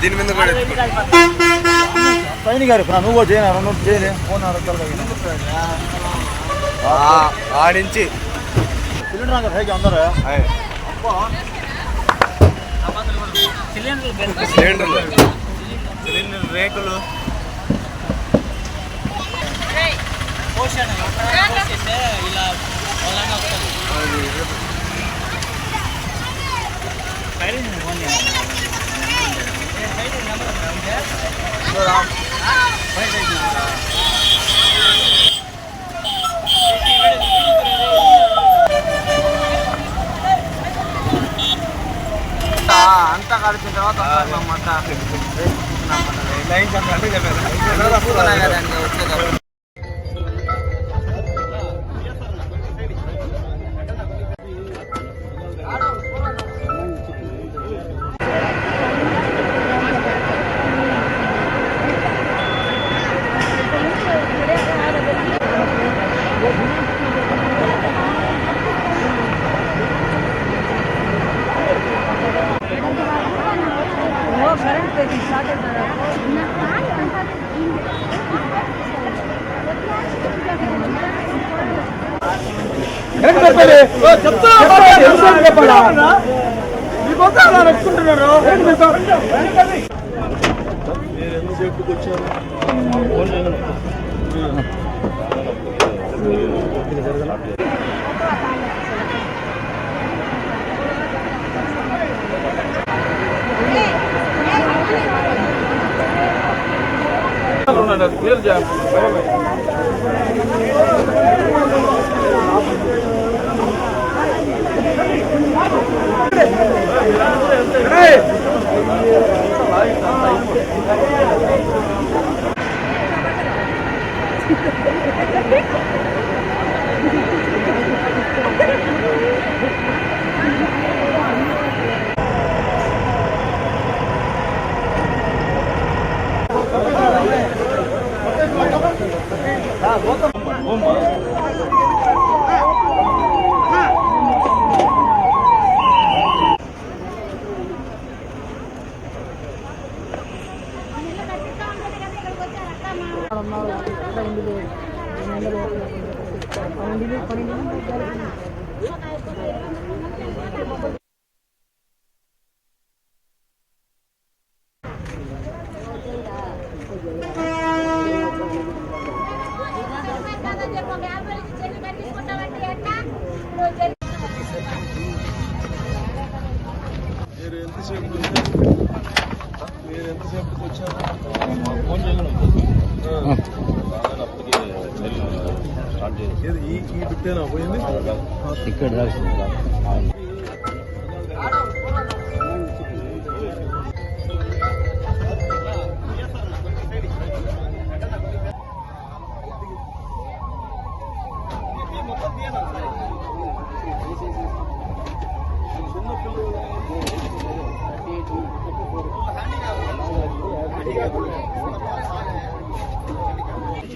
దీని మీద పైన గారు నువ్వు చేయలే ఆడించి సిలిండర్ ಹೇಗೆ అందరూ సిలిండర్ రేకులు ఇలా అంతా కలిసిన తర్వాత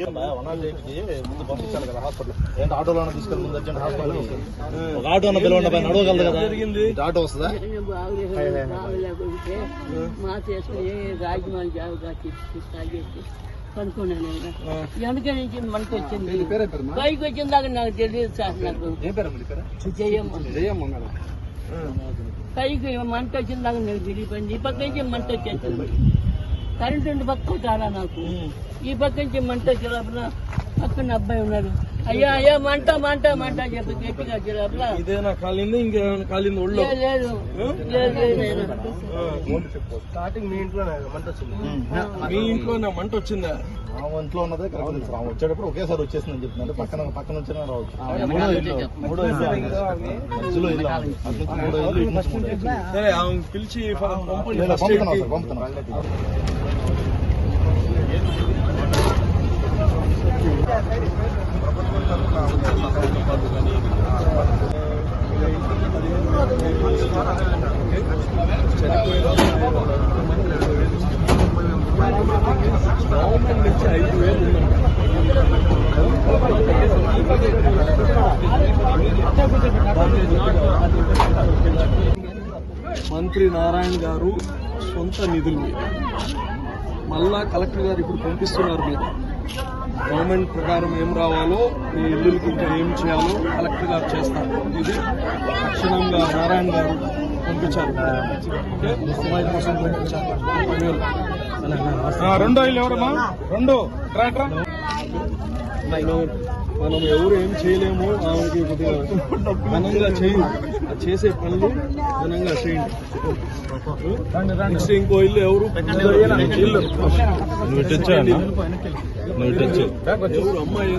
వచ్చేటప్పుడు ఇక్కడ ముందు పంపించాలి కదా హాస్పిటల్. ఏంటి ఆటోలో తీసుకెళ్ళి ముందు అర్జెంట్ హాస్పిటల్ ఒక ఆటో అన్న పిలవండి పైన నడవగలదు కదా. ఆటో వస్తుందా? కనుక్కున్నాను వెనక నుంచి మనకు వచ్చింది పైకి వచ్చిన దాకా నాకు తెలియదు సార్. నాకు జయమ్మ పైకి మంట వచ్చిన దాకా నాకు తెలియపోయింది. ఈ పక్క నుంచి మంట వచ్చేసింది. కరెంటు పక్క చాలా నాకు ఈ పక్క నుంచి మంట వచ్చేలోపల పక్కన అబ్బాయి ఉన్నాడు. అయ్యా అయ్యా మంట మంట మంట అని చెప్పి గట్టిగా వచ్చేలోపల ఇదేనా కాలింది ఇంకేమైనా కాలింది ఒళ్ళు? లేదు స్టార్టింగ్ మీ ఇంట్లోనే మంట వచ్చింది. మీ ఇంట్లోనే మంట వచ్చిందా? ఇంట్లో ఉన్నదే కరెక్ట్. వచ్చేటప్పుడు ఒకేసారి వచ్చేసిందని చెప్తున్నారు. పక్కన నుంచి రావచ్చు. మూడో ఇల్లు సరే ఆమె పిలిచి పంపుతున్నా. గవర్నమెంట్ నుంచి 5,000 ఉందండి. మంత్రి నారాయణ గారు సొంత నిధులు మళ్ళా కలెక్టర్ గారు ఇప్పుడు పంపిస్తున్నారు. మీరు గవర్నమెంట్ ప్రకారం ఏం రావాలో ఈ ఇల్లులకి ఇంకా ఏం చేయాలో కలెక్టర్ గారు చేస్తారు. ఇది తక్షణంగా నారాయణ గారు పంపించారు. అమ్మాయి కోసం పంపించారు. రెండో ఇల్లు ఎవరమ్మా? రెండు మనం ఎవరు ఏం చేయలేము. ఆమెకి కొద్దిగా ఘనంగా చేసే పనులు ఘనంగా చేయండి. నెక్స్ట్ ఇంకో ఇల్లు ఎవరు ఎవరు అమ్మాయి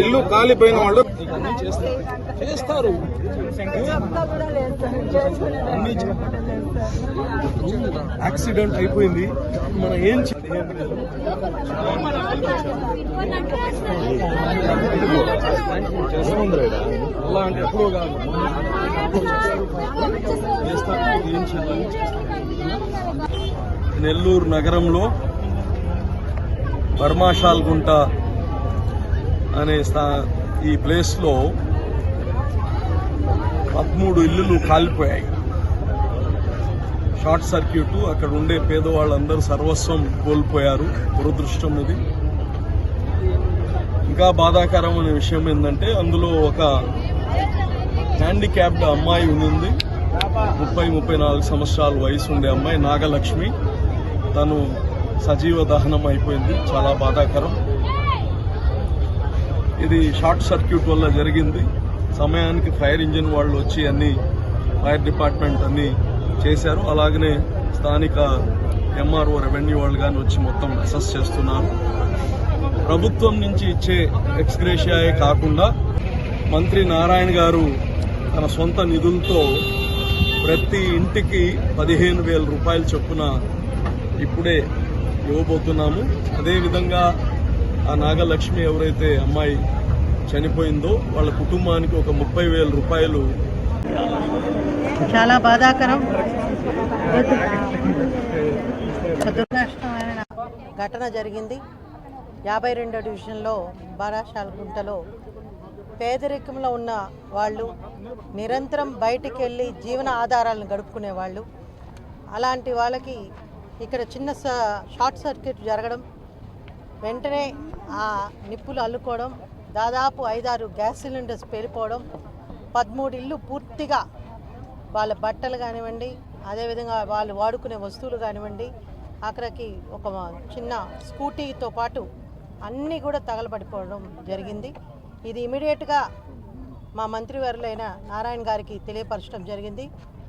ఇల్లు కాలిపోయిన వాళ్ళు చేస్తారు. యాక్సిడెంట్ అయిపోయింది. మనం ఏం అలా అంటే ఎప్పుడో కాదు. ఏం చేయాలి? నెల్లూరు నగరంలో బర్మాషాల్గుంట అనే ఈ ప్లేస్ లో 13 ఇల్లులు కాలిపోయాయి. Short circuit. అక్కడ ఉండే పేదవాళ్ళందరూ సర్వస్వం కోల్పోయారు. దురదృష్టం ఇది. ఇంకా బాధాకరమైన విషయం ఏంటంటే అందులో ఒక హ్యాండిక్యాప్డ్ అమ్మాయి ఉంది. 30-34 సంవత్సరాల వయసు ఉండే అమ్మాయి నాగలక్ష్మి. తను సజీవ దహనం అయిపోయింది. చాలా బాధాకరం. ఇది షార్ట్ సర్క్యూట్ వల్ల జరిగింది. సమయానికి ఫైర్ ఇంజిన్ వాళ్ళు వచ్చి అన్ని ఫైర్ డిపార్ట్మెంట్ అన్ని చేశారు. అలాగనే స్థానిక ఎంఆర్ఓ రెవెన్యూ వాళ్ళు కానీ వచ్చి మొత్తం అసెస్ చేస్తున్నారు. ప్రభుత్వం నుంచి ఇచ్చే ఎక్స్గ్రేషియాయే కాకుండా మంత్రి నారాయణ గారు తన సొంత నిధులతో ప్రతి ఇంటికి 15,000 రూపాయలు చొప్పున ఇప్పుడే ఇవ్వబోతున్నాము. అదేవిధంగా ఆ నాగలక్ష్మి ఎవరైతే అమ్మాయి చనిపోయిందో వాళ్ళ కుటుంబానికి ఒక 30,000 రూపాయలు. చాలా బాధాకరం. దుర్నష్టమైన ఘటన జరిగింది. 52వ డివిజన్లో బారాషాల్గుంటలో పేదరికంలో ఉన్న వాళ్ళు నిరంతరం బయటికి వెళ్ళి జీవన ఆధారాలను గడుపుకునే వాళ్ళు. అలాంటి వాళ్ళకి ఇక్కడ చిన్న షార్ట్ సర్క్యూట్ జరగడం, వెంటనే ఆ నిప్పులు అల్లుకోవడం, దాదాపు 5-6 గ్యాస్ సిలిండర్స్ పేలిపోవడం, 13 ఇల్లు పూర్తిగా వాళ్ళ బట్టలు కానివ్వండి, అదేవిధంగా వాళ్ళు వాడుకునే వస్తువులు కానివ్వండి, అక్కడికి ఒక చిన్న స్కూటీతో పాటు అన్నీ కూడా తగలబడిపోవడం జరిగింది. ఇది ఇమీడియట్గా మా మంత్రివర్యులైన నారాయణ గారికి తెలియపరచడం జరిగింది.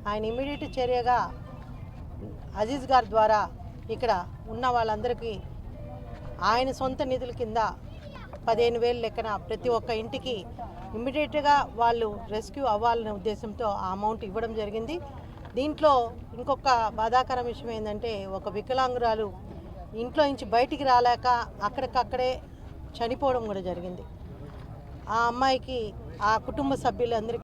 ఆయన ఇమీడియట్ చర్యగా అజీజ్ గారి ద్వారా ఇక్కడ ఉన్న వాళ్ళందరికీ ఆయన సొంత నిధుల కింద 15,000 లెక్కన ప్రతి ఒక్క ఇంటికి ఇమ్మీడియట్గా వాళ్ళు రెస్క్యూ అవ్వాలనే ఉద్దేశంతో ఆ అమౌంట్ ఇవ్వడం జరిగింది. దీంట్లో ఇంకొక బాధాకర విషయం ఏంటంటే ఒక వికలాంగురాలు ఇంట్లో నుంచి బయటికి రాలేక అక్కడికక్కడే చనిపోవడం కూడా జరిగింది. ఆ అమ్మాయికి ఆ కుటుంబ సభ్యులందరికీ